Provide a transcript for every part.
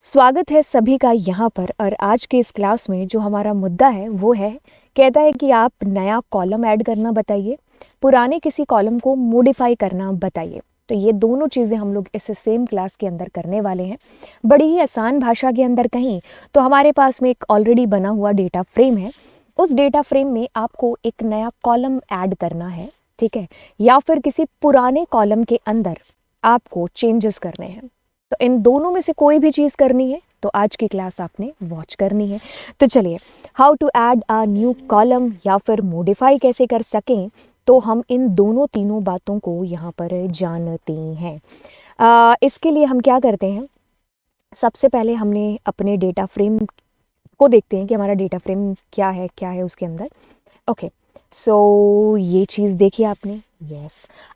स्वागत है सभी का यहाँ पर। और आज के इस क्लास में जो हमारा मुद्दा है वो है, कहता है कि आप नया कॉलम ऐड करना बताइए, पुराने किसी कॉलम को मॉडिफाई करना बताइए। तो ये दोनों चीज़ें हम लोग इस सेम क्लास के अंदर करने वाले हैं, बड़ी ही आसान भाषा के अंदर कहीं तो हमारे पास में एक ऑलरेडी बना हुआ डेटा फ्रेम है। उस डेटा फ्रेम में आपको एक नया कॉलम ऐड करना है, ठीक है, या फिर किसी पुराने कॉलम के अंदर आपको चेंजेस करने हैं। तो इन दोनों में से कोई भी चीज़ करनी है तो आज की क्लास आपने वॉच करनी है। तो चलिए, how to add a new column या फिर मॉडिफाई कैसे कर सकें, तो हम इन दोनों तीनों बातों को यहाँ पर जानते हैं। इसके लिए हम क्या करते हैं, सबसे पहले हमने अपने डेटा फ्रेम को देखते हैं कि हमारा डेटा फ्रेम क्या है उसके अंदर। ओके, सो ये चीज़ देखी आपने। यस,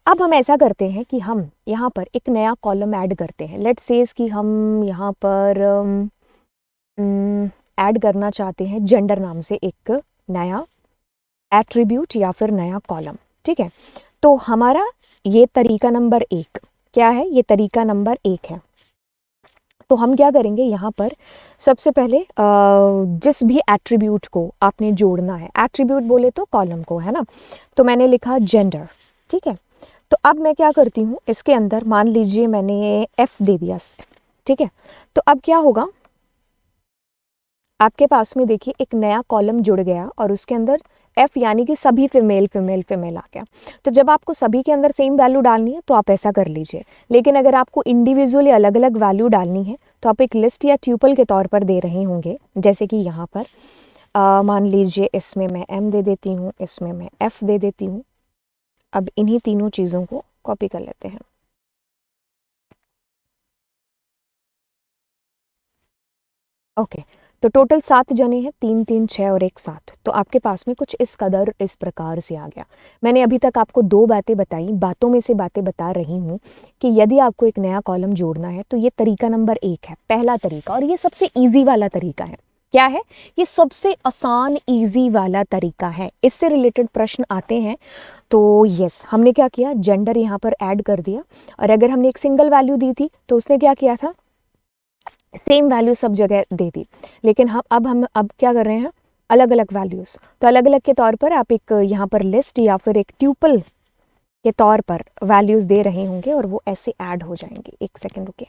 अब हम ऐसा करते हैं कि हम यहाँ पर एक नया कॉलम ऐड करते हैं। लेट्स सेज कि हम यहाँ पर ऐड करना चाहते हैं जेंडर नाम से एक नया एट्रीब्यूट या फिर नया कॉलम, ठीक है। तो हमारा ये तरीका नंबर 1 क्या है, ये तरीका नंबर 1 है। तो हम क्या करेंगे, यहाँ पर सबसे पहले जिस भी एट्रीब्यूट को आपने जोड़ना है, एट्रीब्यूट बोले तो कॉलम को, है ना। तो मैंने लिखा जेंडर, ठीक है। तो अब मैं क्या करती हूँ, इसके अंदर मान लीजिए मैंने F दे दिया, ठीक है। तो अब क्या होगा, आपके पास में देखिए एक नया कॉलम जुड़ गया और उसके अंदर F यानी कि सभी फीमेल फीमेल फीमेल आ गया। तो जब आपको सभी के अंदर सेम वैल्यू डालनी है तो आप ऐसा कर लीजिए, लेकिन अगर आपको इंडिविजुअली अलग अलग वैल्यू डालनी है तो आप एक लिस्ट या ट्यूपल के तौर पर दे रहे होंगे। जैसे कि यहाँ पर मान लीजिए इसमें मैं M दे देती हूँ, इसमें मैं F दे देती हूँ। अब इन्हीं तीनों चीज़ों को कॉपी कर लेते हैं। ओके, तो टोटल 7 जने हैं, 3 3 6 और 1 7। तो आपके पास में कुछ इस कदर इस प्रकार से आ गया। मैंने अभी तक आपको 2 बातें बताई, बातों में से बातें बता रही हूँ कि यदि आपको एक नया कॉलम जोड़ना है तो ये तरीका नंबर 1 है, पहला तरीका, और ये सबसे ईजी वाला तरीका है। क्या है ये? सबसे आसान ईजी वाला तरीका है। इससे रिलेटेड प्रश्न आते हैं तो यस, हमने क्या किया, जेंडर यहाँ पर ऐड कर दिया। और अगर हमने एक सिंगल वैल्यू दी थी तो उसने क्या किया था, सेम वैल्यू सब जगह दे दी। लेकिन हम अब क्या कर रहे हैं, अलग अलग वैल्यूज़। तो अलग अलग के तौर पर आप एक यहाँ पर लिस्ट या फिर एक ट्यूपल के तौर पर वैल्यूज़ दे रहे होंगे और वो ऐसे ऐड हो जाएंगे। एक सेकेंड रुके,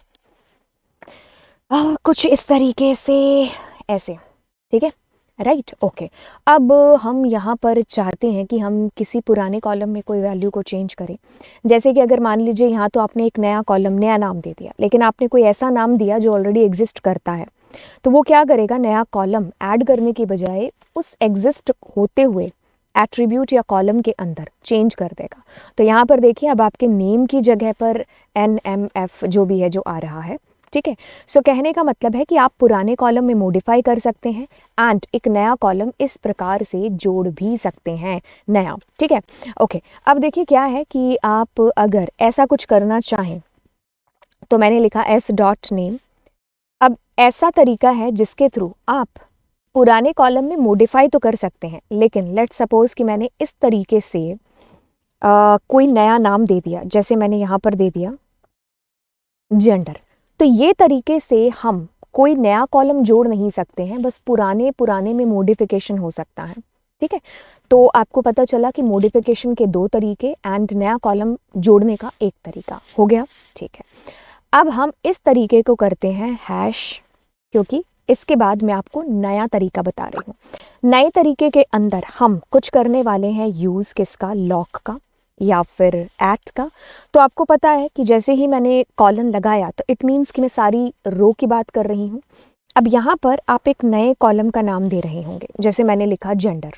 कुछ इस तरीके से, ऐसे, ठीक है, राइट। ओके, अब हम यहाँ पर चाहते हैं कि हम किसी पुराने कॉलम में कोई वैल्यू को चेंज करें। जैसे कि अगर मान लीजिए यहाँ तो आपने एक नया कॉलम, नया नाम दे दिया, लेकिन आपने कोई ऐसा नाम दिया जो ऑलरेडी एग्जिस्ट करता है। तो वो क्या करेगा, नया कॉलम ऐड करने की बजाय उस एग्जिस्ट होते हुए एट्रीब्यूट या कॉलम के अंदर चेंज कर देगा। तो यहाँ पर देखिए, अब आपके नेम की जगह पर NMF जो भी है जो आ रहा है, ठीक है। सो कहने का मतलब है कि आप पुराने कॉलम में मॉडिफाई कर सकते हैं एंड एक नया कॉलम इस प्रकार से जोड़ भी सकते हैं, नया, ठीक है। ओके, अब देखिए क्या है कि आप अगर ऐसा कुछ करना चाहें तो मैंने लिखा S.name। अब ऐसा तरीका है जिसके थ्रू आप पुराने कॉलम में मॉडिफाई तो कर सकते हैं, लेकिन लेट्स सपोज कि मैंने इस तरीके से कोई नया नाम दे दिया, जैसे मैंने यहाँ पर दे दिया जेंडर। तो ये तरीके से हम कोई नया कॉलम जोड़ नहीं सकते हैं, बस पुराने पुराने में मॉडिफिकेशन हो सकता है, ठीक है। तो आपको पता चला कि मॉडिफिकेशन के 2 तरीके एंड नया कॉलम जोड़ने का एक तरीका हो गया, ठीक है। अब हम इस तरीके को करते हैं हैश, क्योंकि इसके बाद मैं आपको नया तरीका बता रही हूँ। नए तरीके के अंदर हम कुछ करने वाले हैं यूज़ किसका, लॉक का या फिर एट का। तो आपको पता है कि जैसे ही मैंने कॉलन लगाया तो इट मीन्स कि मैं सारी रो की बात कर रही हूँ। अब यहाँ पर आप एक नए कॉलम का नाम दे रहे होंगे, जैसे मैंने लिखा जेंडर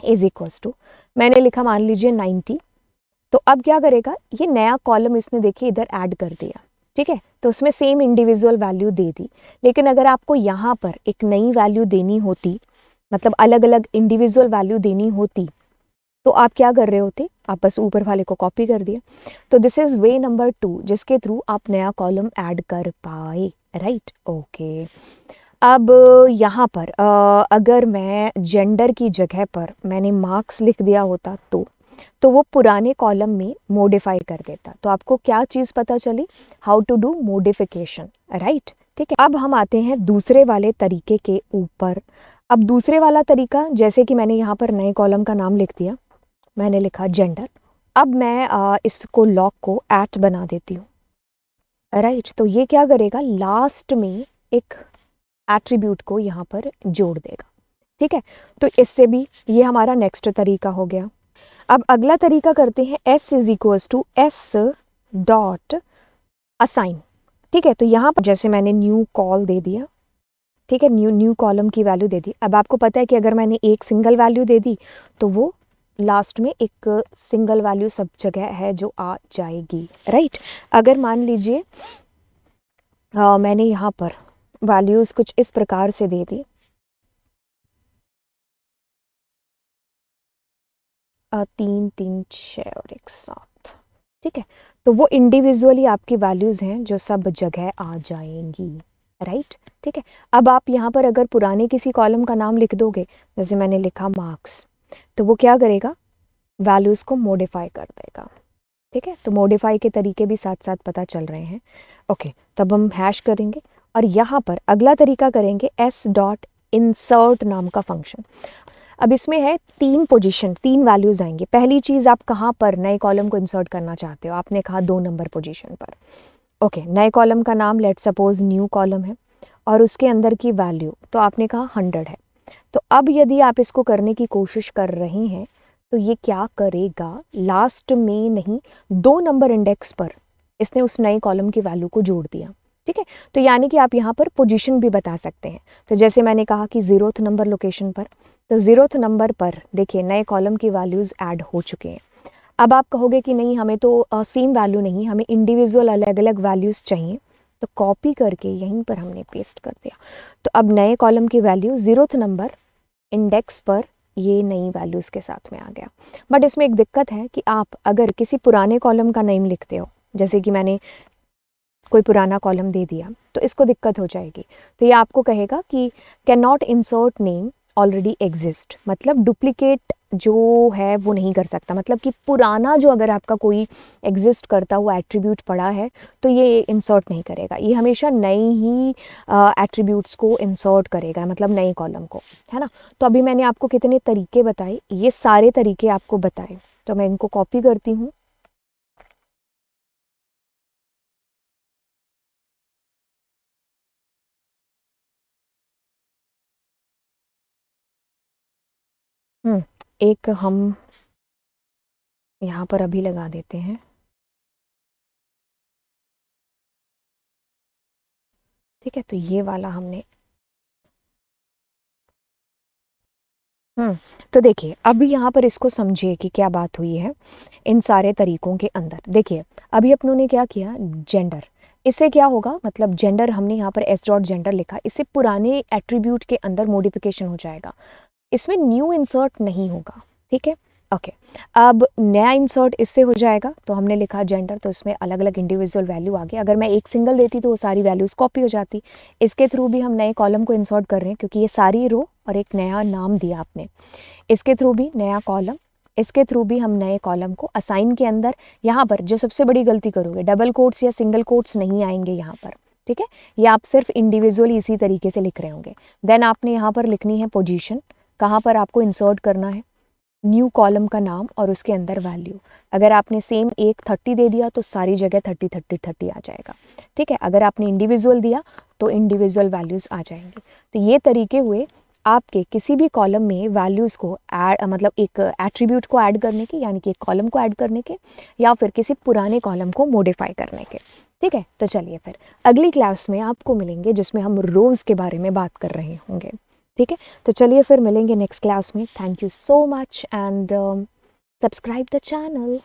इज इक्वल्स टू, मैंने लिखा मान लीजिए 90। तो अब क्या करेगा, ये नया कॉलम इसने देखिए इधर ऐड कर दिया, ठीक है। तो उसमें सेम इंडिविजुअल वैल्यू दे दी। लेकिन अगर आपको यहाँ पर एक नई वैल्यू देनी होती, मतलब अलग अलग इंडिविजुअल वैल्यू देनी होती, तो आप क्या कर रहे होते, आप बस ऊपर वाले को कॉपी कर दिया। तो दिस इज वे नंबर 2 जिसके थ्रू आप नया कॉलम ऐड कर पाए, राइट। ओके, अब यहाँ पर अगर मैं जेंडर की जगह पर मैंने मार्क्स लिख दिया होता तो वो पुराने कॉलम में मॉडिफाई कर देता। तो आपको क्या चीज़ पता चली, how to do modification, right. ठीक है, अब हम आते हैं दूसरे वाले तरीके के ऊपर। अब दूसरे वाला तरीका, जैसे कि मैंने यहाँ पर नए कॉलम का नाम लिख दिया, मैंने लिखा जेंडर। अब मैं इसको लॉक को एट बना देती हूँ, राइट। तो ये क्या करेगा, लास्ट में एक एट्रीब्यूट को यहाँ पर जोड़ देगा, ठीक है। तो इससे भी ये हमारा नेक्स्ट तरीका हो गया। अब अगला तरीका करते हैं, s is equals to S dot assign, ठीक है। तो यहाँ पर जैसे मैंने न्यू कॉल दे दिया, ठीक है, न्यू कॉलम की वैल्यू दे दी। अब आपको पता है कि अगर मैंने एक सिंगल वैल्यू दे दी तो वो लास्ट में एक सिंगल वैल्यू सब जगह है जो आ जाएगी, राइट। अगर मान लीजिए मैंने यहाँ पर वैल्यूज़ कुछ इस प्रकार से दे दी, 3 3 6 और 1 7, ठीक है। तो वो इंडिविजुअली आपकी वैल्यूज़ हैं जो सब जगह आ जाएंगी, राइट, ठीक है। अब आप यहाँ पर अगर पुराने किसी कॉलम का नाम लिख दोगे, जैसे मैंने लिखा मार्क्स, तो वो क्या करेगा, वैल्यूज़ को मॉडिफाई कर देगा, ठीक है। तो मॉडिफाई के तरीके भी साथ साथ पता चल रहे हैं, ओके। तब हम हैश करेंगे और यहाँ पर अगला तरीका करेंगे एस डॉट इंसर्ट नाम का फंक्शन। अब इसमें है 3 पोजीशन, 3 वैल्यूज़ आएंगे। पहली चीज़, आप कहाँ पर नए कॉलम को इंसर्ट करना चाहते हो, आपने कहा 2 नंबर पोजीशन पर, ओके। नए कॉलम का नाम लेट सपोज न्यू कॉलम है और उसके अंदर की वैल्यू तो आपने कहा 100 है। तो अब यदि आप इसको करने की कोशिश कर रहे हैं तो ये क्या करेगा, लास्ट में नहीं 2 नंबर इंडेक्स पर इसने उस नए कॉलम की वैल्यू को जोड़ दिया, ठीक है। तो यानी कि आप यहाँ पर पोजीशन भी बता सकते हैं। तो जैसे मैंने कहा कि 0th नंबर लोकेशन पर, तो 0th नंबर पर देखिए नए कॉलम की वैल्यूज़ ऐड हो चुके हैं। अब आप कहोगे कि नहीं हमें तो सेम वैल्यू नहीं, हमें इंडिविजुअल अलग अलग वैल्यूज़ चाहिए, तो कॉपी करके यहीं पर हमने पेस्ट कर दिया। तो अब नए कॉलम की वैल्यू 0th नंबर इंडेक्स पर ये नई वैल्यूज़ के साथ में आ गया। बट इसमें एक दिक्कत है कि आप अगर किसी पुराने कॉलम का नेम लिखते हो, जैसे कि मैंने कोई पुराना कॉलम दे दिया, तो इसको दिक्कत हो जाएगी। तो ये आपको कहेगा कि can not insert name already exist, मतलब डुप्लीकेट जो है वो नहीं कर सकता, मतलब कि पुराना जो अगर आपका कोई एग्जिस्ट करता हुआ एट्रीब्यूट पड़ा है तो ये इंसर्ट नहीं करेगा, ये हमेशा नए ही एट्रीब्यूट्स को इंसर्ट करेगा, मतलब नए कॉलम को, है ना। तो अभी मैंने आपको कितने तरीके बताए, ये सारे तरीके आपको बताए, तो मैं इनको कॉपी करती हूँ। एक हम यहाँ पर अभी लगा देते हैं, ठीक है। तो ये वाला हमने तो देखिए अभी यहाँ पर इसको समझिए कि क्या बात हुई है इन सारे तरीकों के अंदर। देखिए अभी अपनों ने क्या किया, जेंडर, इससे क्या होगा, मतलब जेंडर हमने यहाँ पर एस डॉट जेंडर लिखा, इससे पुराने एट्रीब्यूट के अंदर मॉडिफिकेशन हो जाएगा, इसमें न्यू इंसर्ट नहीं होगा, ठीक है, ओके। अब नया इंसर्ट इससे हो जाएगा, तो हमने लिखा जेंडर, तो इसमें अलग अलग इंडिविजुअल वैल्यू आ गई। अगर मैं एक सिंगल देती तो वो सारी वैल्यूज़ कॉपी हो जाती। इसके थ्रू भी हम नए कॉलम को इंसर्ट कर रहे हैं, क्योंकि ये सारी रो और एक नया नाम दिया आपने, इसके थ्रू भी नया कॉलम, इसके थ्रू भी हम नए कॉलम को असाइन के अंदर, यहाँ पर जो सबसे बड़ी गलती करोगे, डबल कोट्स या सिंगल कोट्स नहीं आएंगे यहाँ पर, ठीक है। ये आप सिर्फ इंडिविजुअली इसी तरीके से लिख रहे होंगे। देन आपने यहाँ पर लिखनी है पोजीशन, कहाँ पर आपको इंसर्ट करना है, न्यू कॉलम का नाम और उसके अंदर वैल्यू। अगर आपने सेम एक 30 दे दिया तो सारी जगह 30 30 30 आ जाएगा, ठीक है। अगर आपने इंडिविजुअल दिया तो इंडिविजुअल वैल्यूज़ आ जाएंगी। तो ये तरीके हुए आपके किसी भी कॉलम में वैल्यूज़ को ऐड, मतलब एक एट्रीब्यूट को ऐड करने के, यानी कि एक कॉलम को ऐड करने के, या फिर किसी पुराने कॉलम को मॉडिफाई करने के, ठीक है। तो चलिए फिर अगली क्लास में आपको मिलेंगे जिसमें हम रोज़ के बारे में बात कर रहे होंगे, ठीक है। तो चलिए फिर मिलेंगे नेक्स्ट क्लास में। Thank you so much and subscribe the channel.